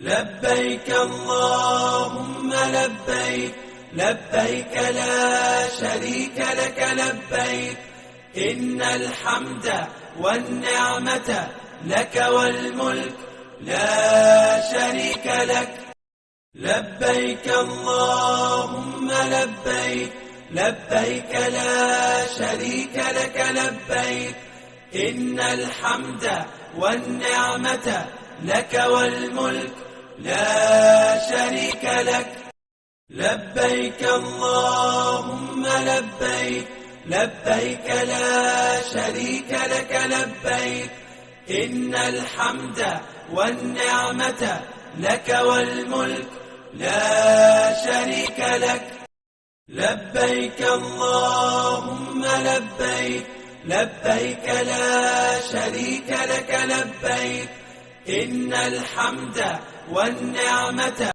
لبيك اللهم لبيك لبيك لا شريك لك لبيك إن الحمد والنعمة لك والملك لا شريك لك لبيك اللهم لبيك لبيك لا شريك لك لبيك إن الحمد والنعمة لك والملك لا شريك لك لبيك اللهم لبيك لبيك لا شريك لك لبيك إن الحمد والنعمة لك والملك لا شريك لك لبيك اللهم لبيك لبيك لا شريك لك لبيك إن الحمد والنعمة